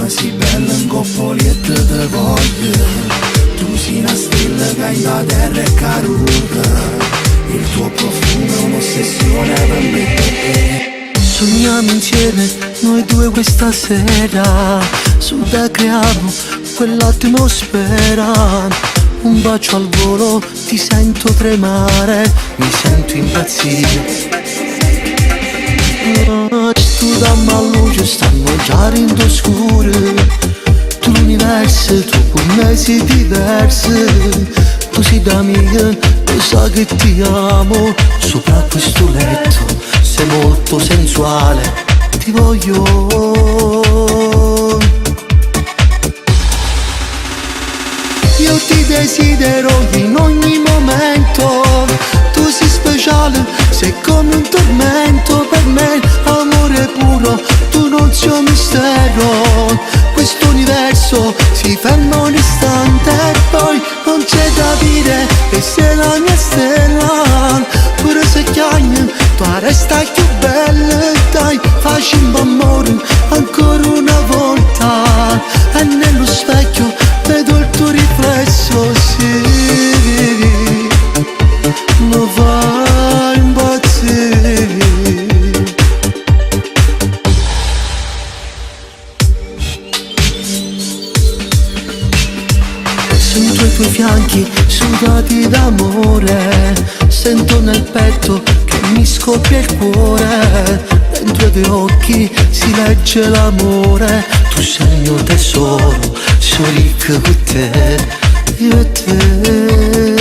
donna si bella in coppolietta te voglio. Tu sei una stella che in la terra è caduta. Il tuo profumo è un'ossessione per me. Sogniamo insieme noi due questa sera, su da creiamo quell'atmosfera. Un bacio al volo, ti sento tremare, mi sento impazzire. Tu dammi a luce, stanno già rindo scuro. Tu l'universo, tu con me sei diverso. Tu sei da mia, tu sai che ti amo. Sopra questo letto sei molto sensuale, ti voglio. Io ti desidero in ogni momento. Tu sei speciale, sei come un tormento per me. Amore puro, tu non sei un mistero. Questo universo si ferma un istante e poi non c'è da dire che sei la mia stella. Pure se chiami, tu resta più bella. Dai, facciamo amore ancora una volta. E nello specchio vedo il tuo riflesso, sì. Mi fa impazzire. Sento i tuoi fianchi sudati d'amore. Sento nel petto che mi scoppia il cuore. Dentro i tuoi occhi si legge l'amore. Tu sei il mio tesoro, sono ricco con te, io e te.